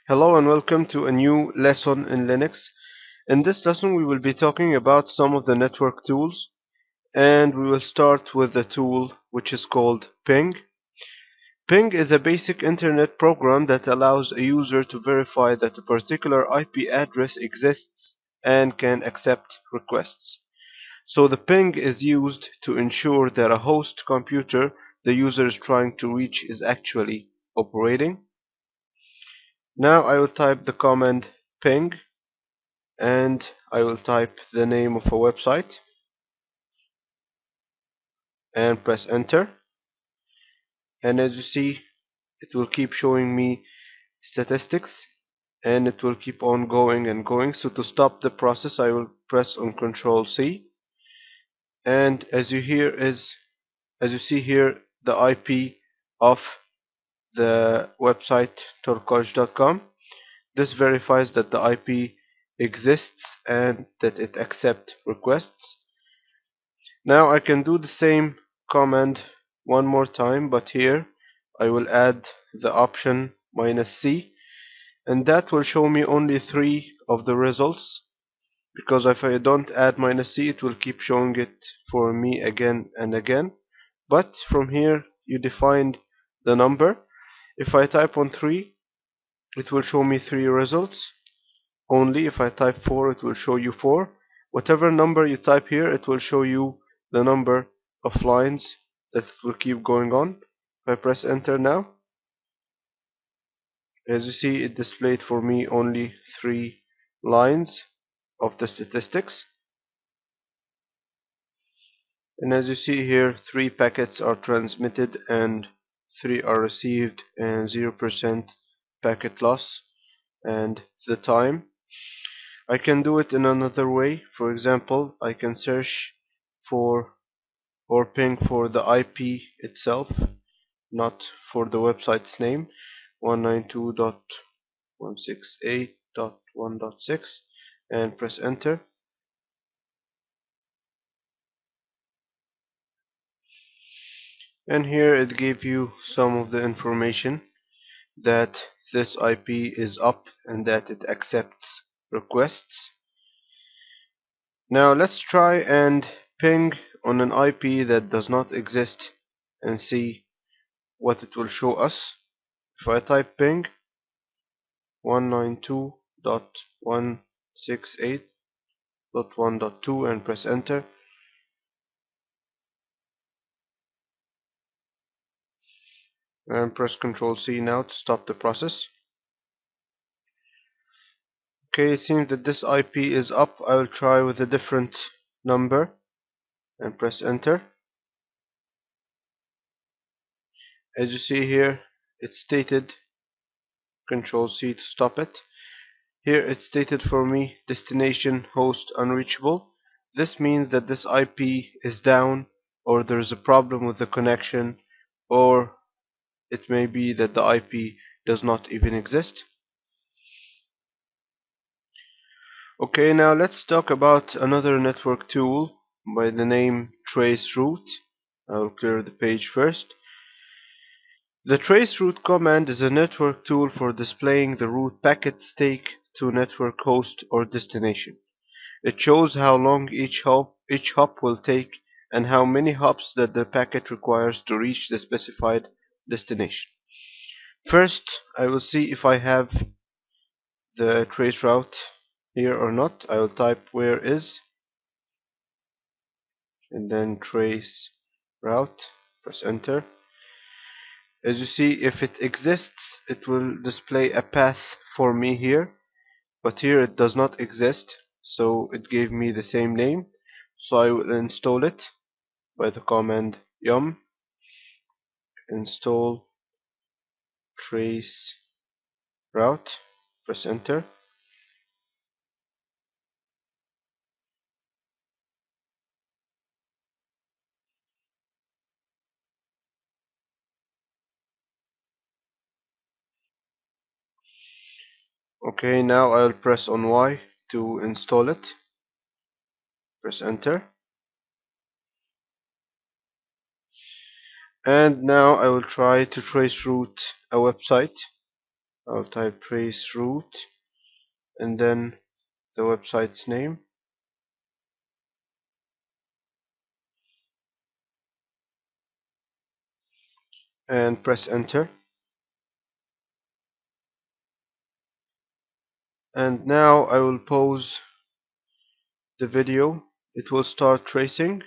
Hello and welcome to a new lesson in Linux. In this lesson we will be talking about some of the network tools, and we will start with the tool which is called ping. Ping is a basic internet program that allows a user to verify that a particular IP address exists and can accept requests. So the ping is used to ensure that a host computer the user is trying to reach is actually operating. Now I will type the command ping and I will type the name of a website and press enter, and as you see it will keep showing me statistics and it will keep on going and going. So to stop the process I will press on Control C, and as you see here the IP of the website turkoj.com. This verifies that the IP exists and that it accepts requests. Now I can do the same command one more time, but here I will add the option -C, and that will show me only 3 of the results, because if I don't add -C it will keep showing it for me again and again. But from here you defined the number. If I type on 3 it will show me 3 results. Only if I type 4 it will show you 4. Whatever number you type here it will show you the number of lines that will keep going on. If I press enter now, as you see it displayed for me only 3 lines of the statistics, and as you see here 3 packets are transmitted and 3 are received and 0% packet loss and the time. I can do it in another way. For example, I can search for or ping for the IP itself, not for the website's name, 192.168.1.6, and press enter. And here it gave you some of the information that this IP is up and that it accepts requests. Now let's try and ping on an IP that does not exist and see what it will show us. If I type ping 192.168.1.2 and press enter, and press Ctrl C now to stop the process. Okay, it seems that this IP is up. I will try with a different number and press enter. As you see here, it stated, Ctrl C to stop it. Here it stated for me destination host unreachable. This means that this IP is down, or there is a problem with the connection, or it may be that the IP does not even exist. Okay, now let's talk about another network tool by the name traceroute. I will clear the page first. The traceroute command is a network tool for displaying the route packet stake to network host or destination. It shows how long each hop will take and how many hops that the packet requires to reach the specified destination. First, I will see if I have the traceroute here or not. I will type where is and then traceroute, press enter. As you see, if it exists it will display a path for me here, but here it does not exist, so it gave me the same name. So I will install it by the command yum install trace route, press enter. Okay, now I'll press on Y to install it, press enter, and now I will try to trace route a website. I'll type trace route and then the website's name and press enter. And now I will pause the video. It will start tracing,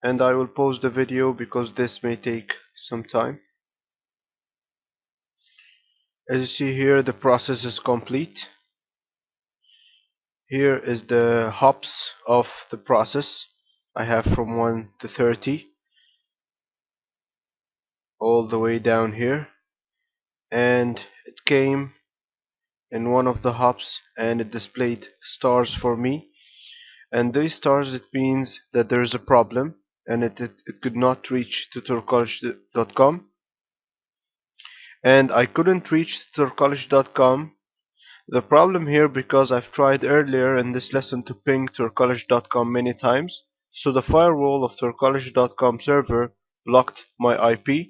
and I will pause the video because this may take some time. As you see here, the process is complete. Here is the hops of the process. I have from 1 to 30 all the way down here, and it came in one of the hops and it displayed stars for me. And these stars, it means that there is a problem and it could not reach to turcollege.com, and I couldn't reach turcollege.com. The problem here, because I've tried earlier in this lesson to ping turcollege.com many times, so the firewall of turcollege.com server blocked my IP.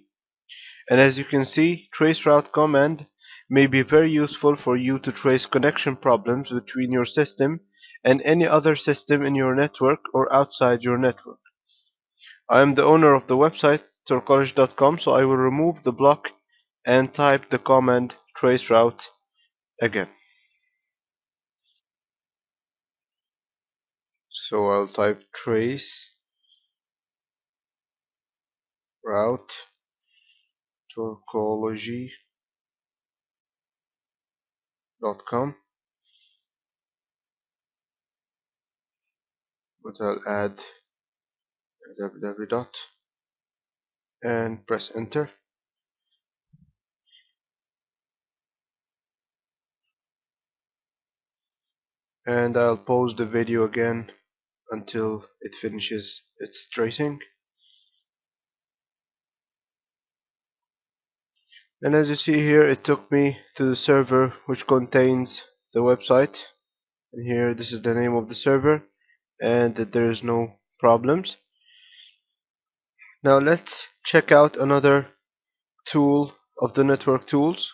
And as you can see, traceroute command may be very useful for you to trace connection problems between your system and any other system in your network or outside your network. I am the owner of the website turcollege.com, so I will remove the block and type the command traceroute again. So I'll type trace route turcology.com, but I'll add www. And press enter. And I'll pause the video again until it finishes its tracing. And as you see here, it took me to the server which contains the website, and here this is the name of the server, and that there is no problems. Now let's check out another tool of the network tools.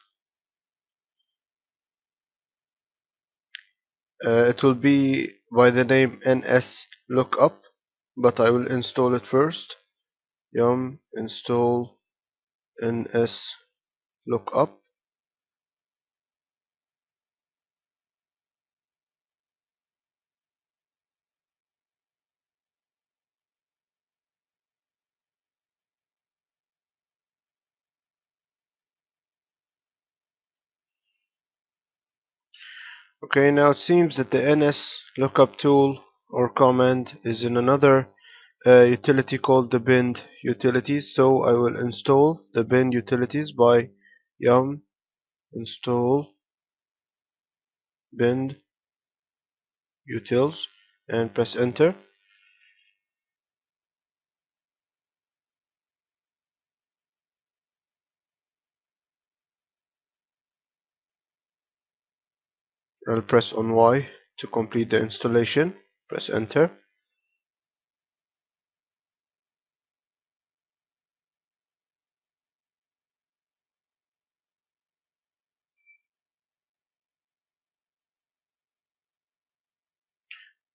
It will be by the name NSLookup, but I will install it first. Yum install NSLookup. Okay, now it seems that the NSLookup tool or command is in another utility called the bind utilities. So I will install the bind utilities by yum install bind utils and press enter. I'll press on Y to complete the installation. Press enter.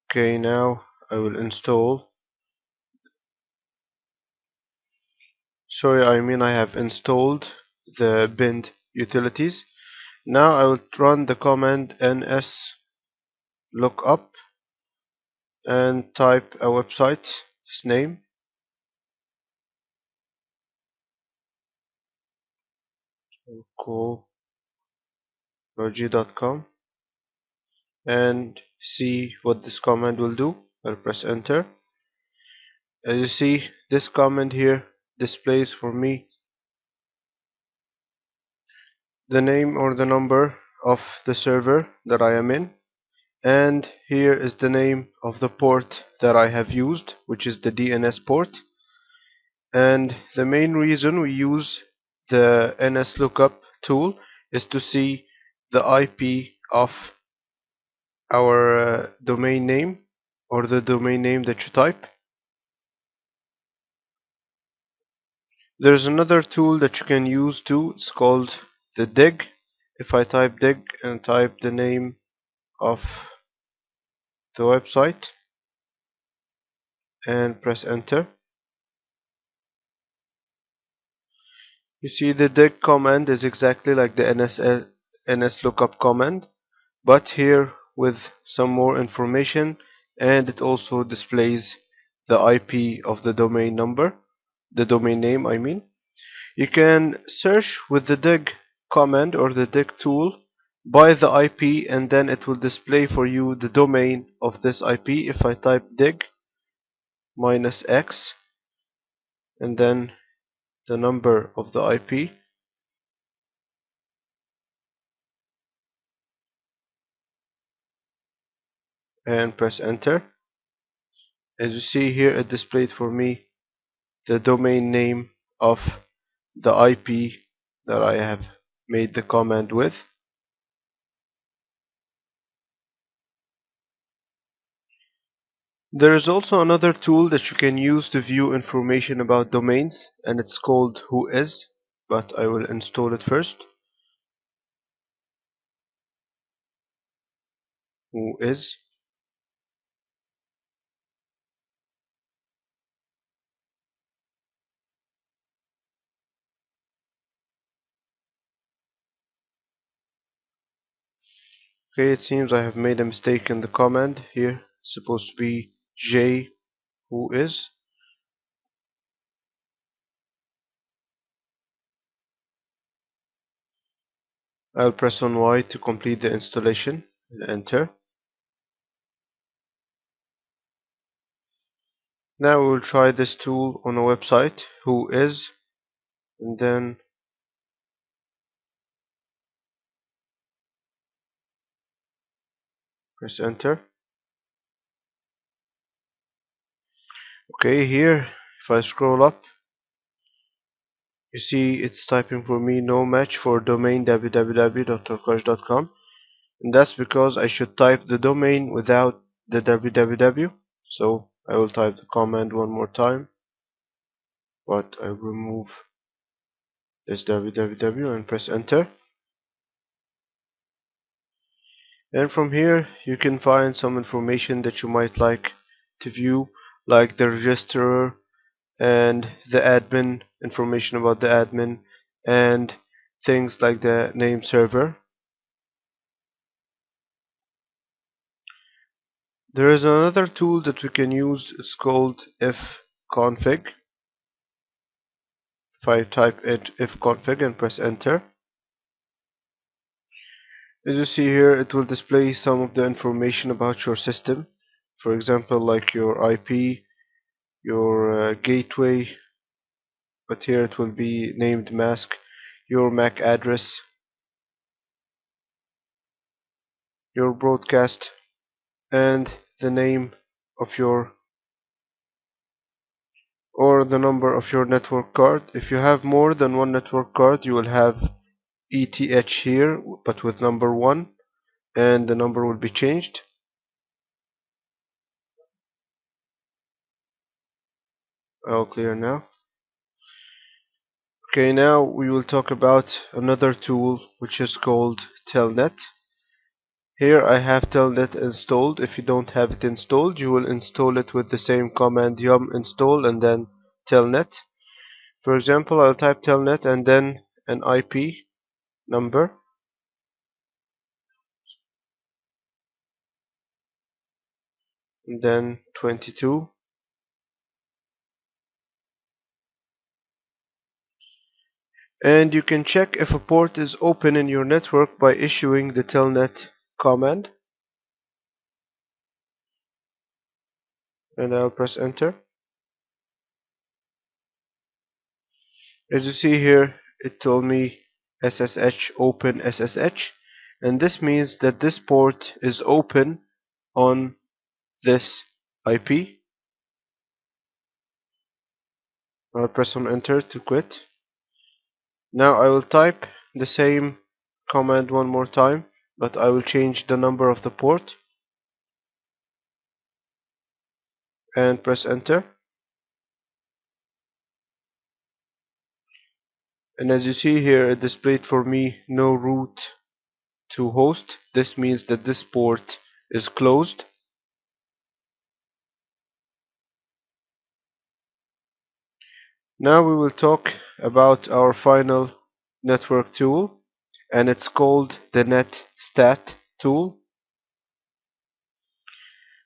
Okay, now I will install. Sorry, I have installed the bind utilities. Now I will run the command NSLookup and type a website's name. turcology.com and see what this command will do. I'll press enter. As you see, this command here displays for me the name or the number of the server that I am in, and here is the name of the port that I have used, which is the DNS port. And the main reason we use the NSLookup tool is to see the IP of our domain name or the domain name that you type. There's another tool that you can use too. It's called the dig. If I type dig and type the name of the website and press enter, you see the dig command is exactly like the ns lookup command, but here with some more information, and it also displays the IP of the domain number, the domain name I mean. You can search with the dig command or the dig tool by the IP, and then it will display for you the domain of this IP. If I type dig -x and then the number of the IP and press enter, as you see here it displayed for me the domain name of the IP that I have made the command with. There is also another tool that you can use to view information about domains, and it's called Whois, but I will install it first. Whois. Okay, it seems I have made a mistake in the command here. It's supposed to be J Whois. I'll press on Y to complete the installation and enter. Now we will try this tool on a website, Whois, and then press enter. Okay, here if I scroll up, you see it's typing for me no match for domain www.turquoise.com, and that's because I should type the domain without the www. So I will type the command one more time, but I remove this www and press enter. And from here you can find some information that you might like to view, like the registrar and the admin, information about the admin, and things like the name server. There is another tool that we can use. It's called ifconfig. If I type it ifconfig and press enter, as you see here it will display some of the information about your system, for example like your IP, your gateway, but here it will be named mask, your MAC address, your broadcast, and the name of your or the number of your network card. If you have more than one network card, you will have ETH here, but with number 1, and the number will be changed. All clear now. Okay, now we will talk about another tool which is called Telnet. Here I have Telnet installed. If you don't have it installed, you will install it with the same command yum install and then Telnet. For example, I'll type Telnet and then an IP number, and then 22. And you can check if a port is open in your network by issuing the telnet command, and I'll press enter. As you see here, it told me SSH open SSH, and this means that this port is open on this IP. I'll press on enter to quit. Now I will type the same command one more time, but I will change the number of the port and press enter. And as you see here, it displayed for me no route to host. This means that this port is closed. Now we will talk about our final network tool, and it's called the NetStat tool.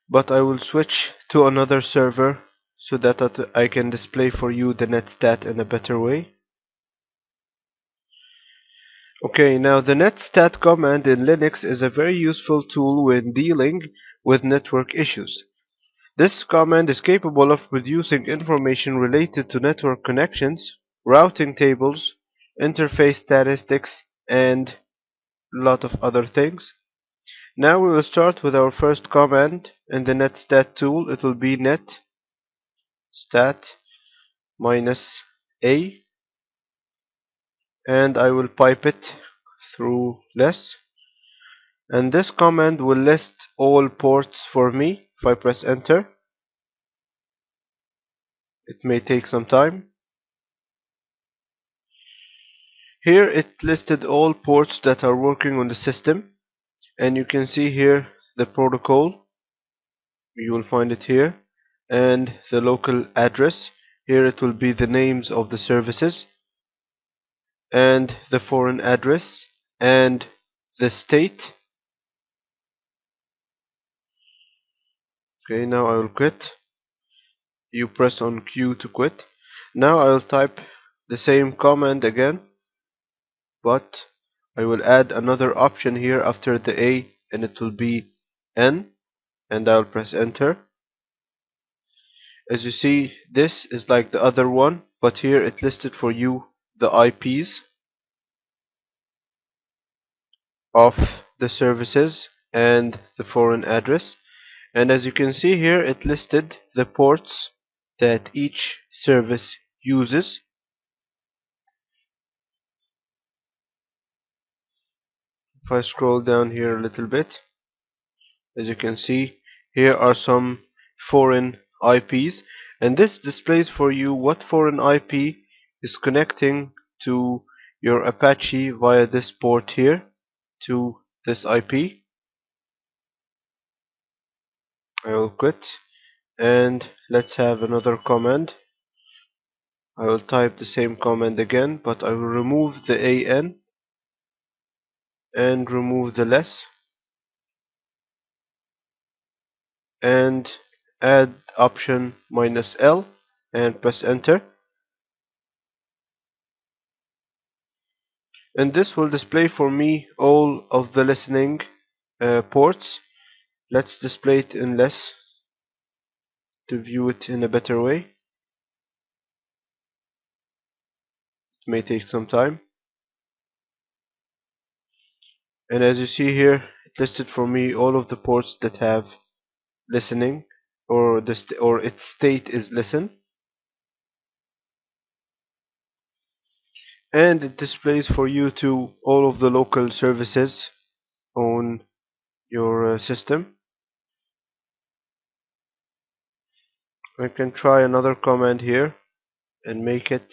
But I will switch to another server so that I can display for you the NetStat in a better way. Okay, now the netstat command in Linux is a very useful tool when dealing with network issues. This command is capable of producing information related to network connections, routing tables, interface statistics, and a lot of other things. Now we will start with our first command in the netstat tool. It will be netstat -a, and I will pipe it through less. And this command will list all ports for me. If I press enter, it may take some time. Here it listed all ports that are working on the system, and you can see here the protocol. You will find it here, and the local address. Here it will be the names of the services, and the foreign address, and the state. Okay, now I will quit. You press on Q to quit. Now I will type the same command again, but I will add another option here after the A, and it will be N, and I'll press enter. As you see, this is like the other one, but here it listed for you the IPs of the services and the foreign address, and as you can see here, it listed the ports that each service uses. If I scroll down here a little bit, as you can see, here are some foreign IPs, and this displays for you what foreign IP is connecting to your Apache via this port here to this IP. I will quit, and let's have another command. I will type the same command again, but I will remove the AN and remove the less, and add option -L and press enter, and this will display for me all of the listening ports. Let's display it in less to view it in a better way. It may take some time, and as you see here, it listed for me all of the ports that have listening, or or its state is listen, and it displays for you too all of the local services on your system. I can try another command here and make it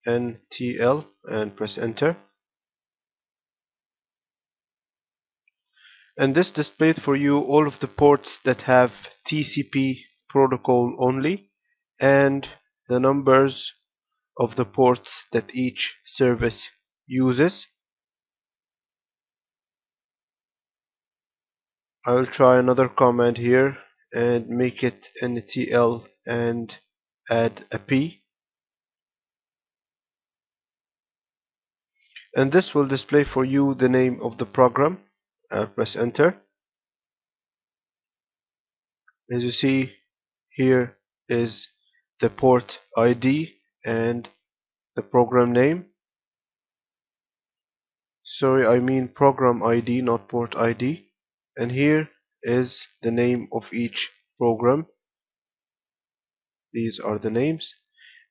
-ntl and press enter, and this displayed for you all of the ports that have TCP protocol only, and the numbers of the ports that each service uses. I will try another command here and make it ntl and add a P, and this will display for you the name of the program. I'll press enter. As you see, here is the port ID and the program name. Sorry, I mean program ID, not port ID. And here is the name of each program. These are the names,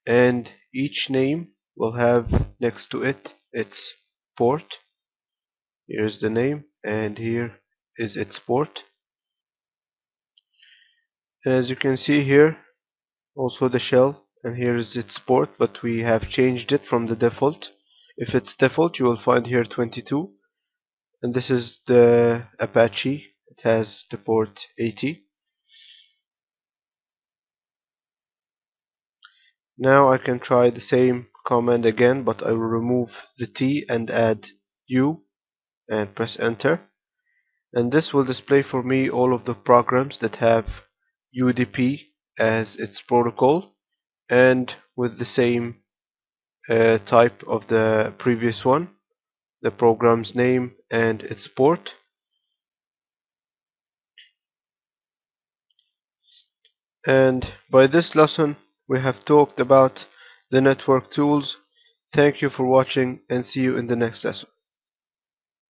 and each name will have next to it its port. Here's the name, and here is its port. And as you can see here, also the shell and here is its port, but we have changed it from the default. If it's default, you will find here 22, and this is the Apache. It has the port 80. Now I can try the same command again, but I will remove the T and add U and press enter, and this will display for me all of the programs that have UDP as its protocol and with the same type of the previous one, the program's name and its port. And by this lesson we have talked about the network tools. Thank you for watching and see you in the next lesson.